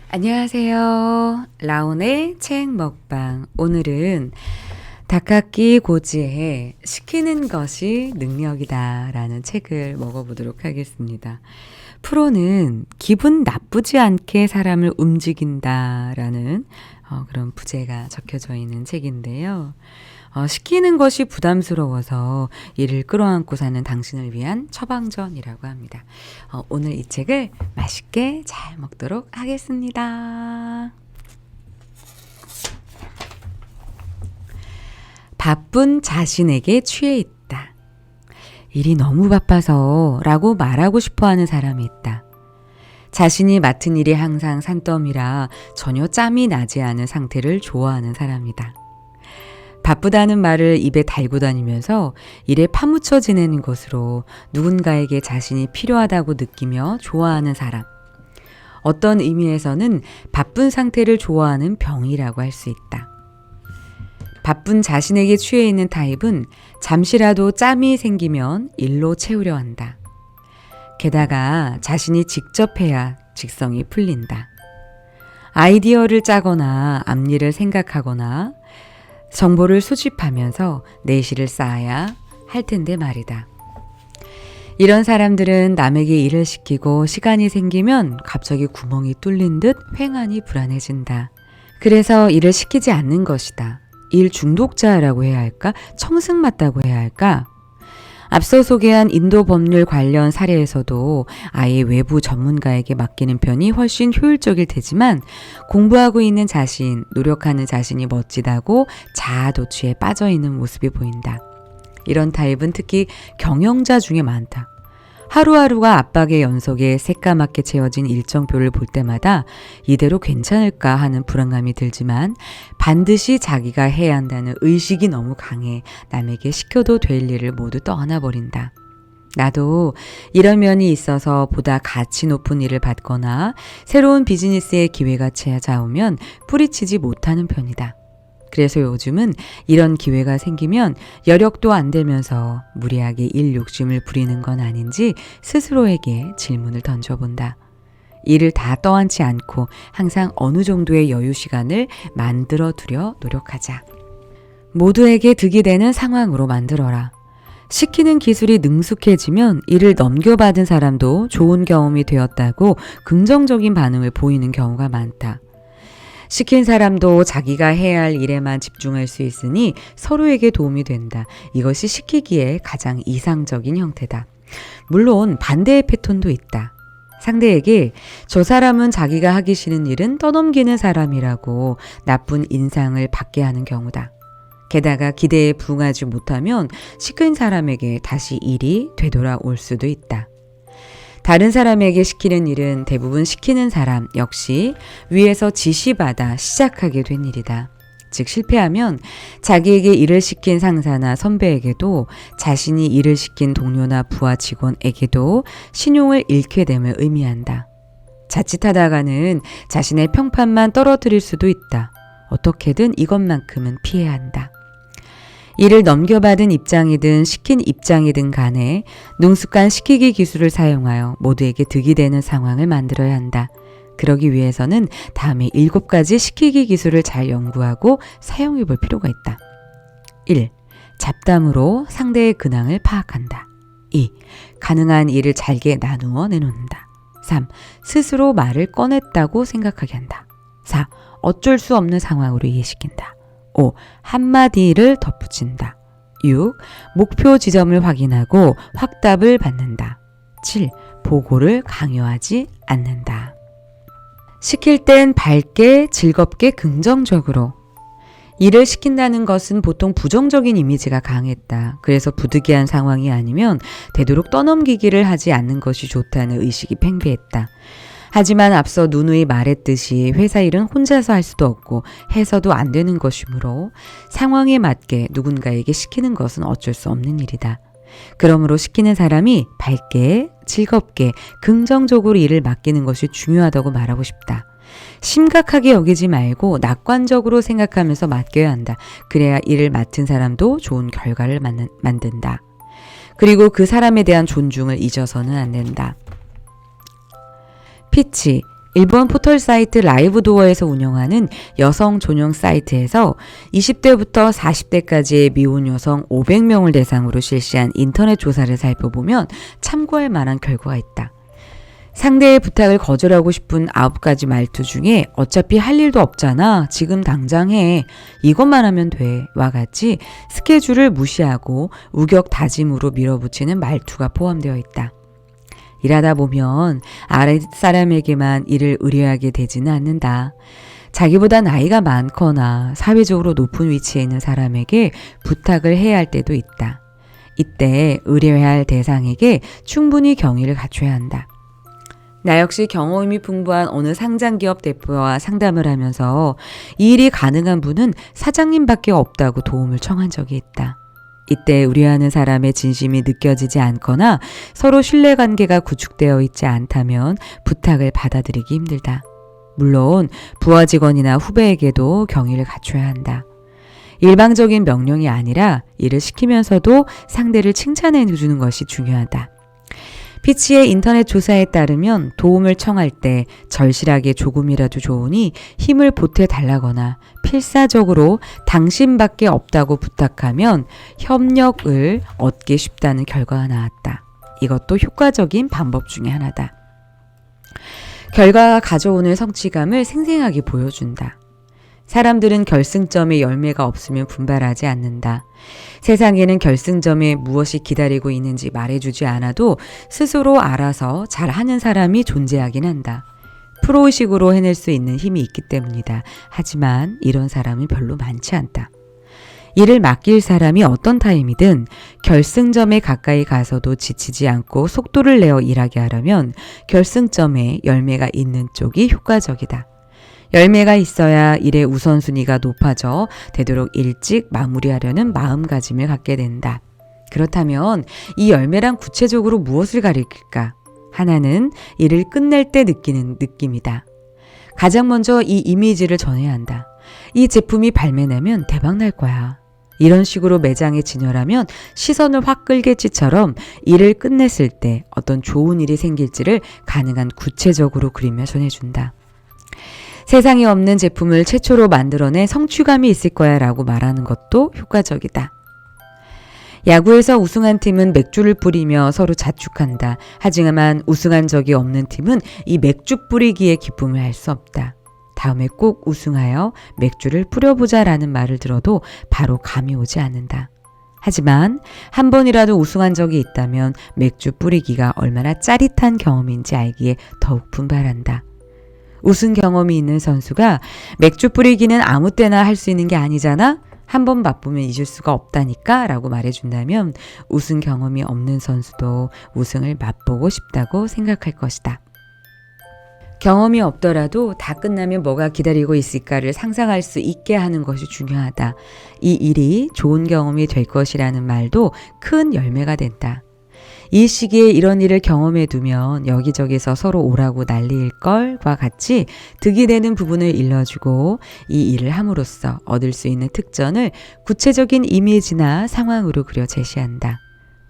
안녕하세요. 라온의 책 먹방. 오늘은 다카키 고지의 시키는 것이 능력이다 라는 책을 먹어보도록 하겠습니다. 프로는 기분 나쁘지 않게 사람을 움직인다 라는 그런 부제가 적혀져 있는 책인데요. 시키는 것이 부담스러워서 이를 끌어안고 사는 당신을 위한 처방전이라고 합니다. 오늘 이 책을 맛있게 잘 먹도록 하겠습니다. 바쁜 자신에게 취해 있다. 일이 너무 바빠서 라고 말하고 싶어 하는 사람이 있다. 자신이 맡은 일이 항상 산더미라 전혀 짬이 나지 않은 상태를 좋아하는 사람이다. 바쁘다는 말을 입에 달고 다니면서 일에 파묻혀 지내는 것으로 누군가에게 자신이 필요하다고 느끼며 좋아하는 사람. 어떤 의미에서는 바쁜 상태를 좋아하는 병이라고 할 수 있다. 바쁜 자신에게 취해 있는 타입은 잠시라도 짬이 생기면 일로 채우려 한다. 게다가 자신이 직접 해야 직성이 풀린다. 아이디어를 짜거나 앞일을 생각하거나 정보를 수집하면서 내실을 쌓아야 할 텐데 말이다. 이런 사람들은 남에게 일을 시키고 시간이 생기면 갑자기 구멍이 뚫린 듯 횡하니 불안해진다. 그래서 일을 시키지 않는 것이다. 일 중독자라고 해야 할까? 청승맞다고 해야 할까? 앞서 소개한 인도 법률 관련 사례에서도 아예 외부 전문가에게 맡기는 편이 훨씬 효율적일 테지만 공부하고 있는 자신, 노력하는 자신이 멋지다고 자아도취에 빠져있는 모습이 보인다. 이런 타입은 특히 경영자 중에 많다. 하루하루가 압박의 연속에 새까맣게 채워진 일정표를 볼 때마다 이대로 괜찮을까 하는 불안감이 들지만 반드시 자기가 해야 한다는 의식이 너무 강해 남에게 시켜도 될 일을 모두 떠안아버린다. 나도 이런 면이 있어서 보다 가치 높은 일을 받거나 새로운 비즈니스의 기회가 찾아오면 뿌리치지 못하는 편이다. 그래서 요즘은 이런 기회가 생기면 여력도 안 되면서 무리하게 일 욕심을 부리는 건 아닌지 스스로에게 질문을 던져본다. 일을 다 떠안지 않고 항상 어느 정도의 여유 시간을 만들어 두려 노력하자. 모두에게 득이 되는 상황으로 만들어라. 시키는 기술이 능숙해지면 일을 넘겨받은 사람도 좋은 경험이 되었다고 긍정적인 반응을 보이는 경우가 많다. 시킨 사람도 자기가 해야 할 일에만 집중할 수 있으니 서로에게 도움이 된다. 이것이 시키기에 가장 이상적인 형태다. 물론 반대의 패턴도 있다. 상대에게 저 사람은 자기가 하기 싫은 일은 떠넘기는 사람이라고 나쁜 인상을 받게 하는 경우다. 게다가 기대에 부응하지 못하면 시킨 사람에게 다시 일이 되돌아올 수도 있다. 다른 사람에게 시키는 일은 대부분 시키는 사람 역시 위에서 지시받아 시작하게 된 일이다. 즉 실패하면 자기에게 일을 시킨 상사나 선배에게도 자신이 일을 시킨 동료나 부하 직원에게도 신용을 잃게 됨을 의미한다. 자칫하다가는 자신의 평판만 떨어뜨릴 수도 있다. 어떻게든 이것만큼은 피해야 한다. 일을 넘겨받은 입장이든 시킨 입장이든 간에 능숙한 시키기 기술을 사용하여 모두에게 득이 되는 상황을 만들어야 한다. 그러기 위해서는 다음에 7가지 시키기 기술을 잘 연구하고 사용해 볼 필요가 있다. 1. 잡담으로 상대의 근황을 파악한다. 2. 가능한 일을 잘게 나누어 내놓는다. 3. 스스로 말을 꺼냈다고 생각하게 한다. 4. 어쩔 수 없는 상황으로 이해시킨다. 5. 한마디를 덧붙인다. 6. 목표 지점을 확인하고 확답을 받는다. 7. 보고를 강요하지 않는다. 시킬 땐 밝게, 즐겁게, 긍정적으로. 일을 시킨다는 것은 보통 부정적인 이미지가 강했다. 그래서 부득이한 상황이 아니면 되도록 떠넘기기를 하지 않는 것이 좋다는 의식이 팽배했다. 하지만 앞서 누누이 말했듯이 회사 일은 혼자서 할 수도 없고 해서도 안 되는 것이므로 상황에 맞게 누군가에게 시키는 것은 어쩔 수 없는 일이다. 그러므로 시키는 사람이 밝게, 즐겁게, 긍정적으로 일을 맡기는 것이 중요하다고 말하고 싶다. 심각하게 여기지 말고 낙관적으로 생각하면서 맡겨야 한다. 그래야 일을 맡은 사람도 좋은 결과를 만든다. 그리고 그 사람에 대한 존중을 잊어서는 안 된다. 피치, 일본 포털 사이트 라이브도어에서 운영하는 여성 전용 사이트에서 20대부터 40대까지의 미혼 여성 500명을 대상으로 실시한 인터넷 조사를 살펴보면 참고할 만한 결과가 있다. 상대의 부탁을 거절하고 싶은 9가지 말투 중에 어차피 할 일도 없잖아. 지금 당장 해. 이것만 하면 돼. 와 같이 스케줄을 무시하고 우격 다짐으로 밀어붙이는 말투가 포함되어 있다. 일하다 보면 아랫사람에게만 일을 의뢰하게 되지는 않는다. 자기보다 나이가 많거나 사회적으로 높은 위치에 있는 사람에게 부탁을 해야 할 때도 있다. 이때 의뢰해야 할 대상에게 충분히 경의를 갖춰야 한다. 나 역시 경험이 풍부한 어느 상장기업 대표와 상담을 하면서 이 일이 가능한 분은 사장님밖에 없다고 도움을 청한 적이 있다. 이때 의뢰하는 사람의 진심이 느껴지지 않거나 서로 신뢰관계가 구축되어 있지 않다면 부탁을 받아들이기 힘들다. 물론 부하 직원이나 후배에게도 경의를 갖춰야 한다. 일방적인 명령이 아니라 일을 시키면서도 상대를 칭찬해 주는 것이 중요하다. 피치의 인터넷 조사에 따르면 도움을 청할 때 절실하게 조금이라도 좋으니 힘을 보태달라거나 필사적으로 당신밖에 없다고 부탁하면 협력을 얻기 쉽다는 결과가 나왔다. 이것도 효과적인 방법 중에 하나다. 결과가 가져오는 성취감을 생생하게 보여준다. 사람들은 결승점에 열매가 없으면 분발하지 않는다. 세상에는 결승점에 무엇이 기다리고 있는지 말해주지 않아도 스스로 알아서 잘하는 사람이 존재하긴 한다. 프로의식으로 해낼 수 있는 힘이 있기 때문이다. 하지만 이런 사람은 별로 많지 않다. 일을 맡길 사람이 어떤 타임이든 결승점에 가까이 가서도 지치지 않고 속도를 내어 일하게 하려면 결승점에 열매가 있는 쪽이 효과적이다. 열매가 있어야 일의 우선순위가 높아져 되도록 일찍 마무리하려는 마음가짐을 갖게 된다. 그렇다면 이 열매란 구체적으로 무엇을 가리킬까? 하나는 일을 끝낼 때 느끼는 느낌이다. 가장 먼저 이 이미지를 전해야 한다. 이 제품이 발매되면 대박 날 거야. 이런 식으로 매장에 진열하면 시선을 확 끌겠지처럼 일을 끝냈을 때 어떤 좋은 일이 생길지를 가능한 구체적으로 그리며 전해준다. 세상에 없는 제품을 최초로 만들어내 성취감이 있을 거야 라고 말하는 것도 효과적이다. 야구에서 우승한 팀은 맥주를 뿌리며 서로 자축한다. 하지만 우승한 적이 없는 팀은 이 맥주 뿌리기의 기쁨을 알 수 없다. 다음에 꼭 우승하여 맥주를 뿌려보자 라는 말을 들어도 바로 감이 오지 않는다. 하지만 한 번이라도 우승한 적이 있다면 맥주 뿌리기가 얼마나 짜릿한 경험인지 알기에 더욱 분발한다. 우승 경험이 있는 선수가 맥주 뿌리기는 아무 때나 할 수 있는 게 아니잖아? 한 번 맛보면 잊을 수가 없다니까? 라고 말해준다면 우승 경험이 없는 선수도 우승을 맛보고 싶다고 생각할 것이다. 경험이 없더라도 다 끝나면 뭐가 기다리고 있을까를 상상할 수 있게 하는 것이 중요하다. 이 일이 좋은 경험이 될 것이라는 말도 큰 열매가 된다. 이 시기에 이런 일을 경험해 두면 여기저기서 서로 오라고 난리일 걸과 같이 득이 되는 부분을 일러주고 이 일을 함으로써 얻을 수 있는 특전을 구체적인 이미지나 상황으로 그려 제시한다.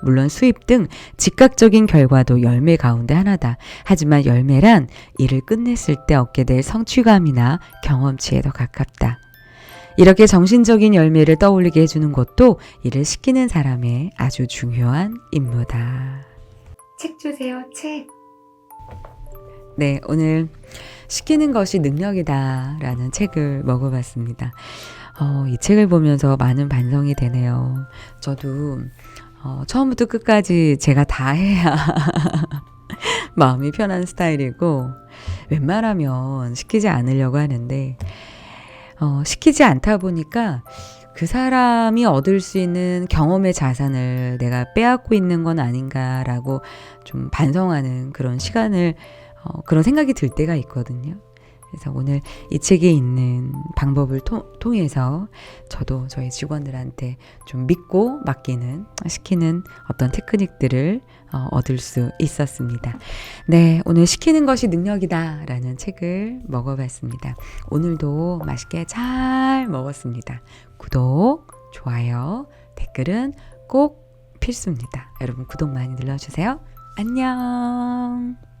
물론 수입 등 즉각적인 결과도 열매 가운데 하나다. 하지만 열매란 일을 끝냈을 때 얻게 될 성취감이나 경험치에 더 가깝다. 이렇게 정신적인 열매를 떠올리게 해주는 것도 일을 시키는 사람의 아주 중요한 임무다. 책 주세요, 책. 네, 오늘 시키는 것이 능력이다 라는 책을 먹어봤습니다. 이 책을 보면서 많은 반성이 되네요. 저도 처음부터 끝까지 제가 다 해야 마음이 편한 스타일이고 웬만하면 시키지 않으려고 하는데 시키지 않다 보니까 그 사람이 얻을 수 있는 경험의 자산을 내가 빼앗고 있는 건 아닌가라고 좀 반성하는 그런 시간을 그런 생각이 들 때가 있거든요. 그래서 오늘 이 책에 있는 방법을 통해서 저도 저희 직원들한테 좀 믿고 맡기는, 시키는 어떤 테크닉들을 얻을 수 있었습니다. 네, 오늘 시키는 것이 능력이다 라는 책을 먹어봤습니다. 오늘도 맛있게 잘 먹었습니다. 구독, 좋아요, 댓글은 꼭 필수입니다. 여러분 구독 많이 눌러주세요. 안녕.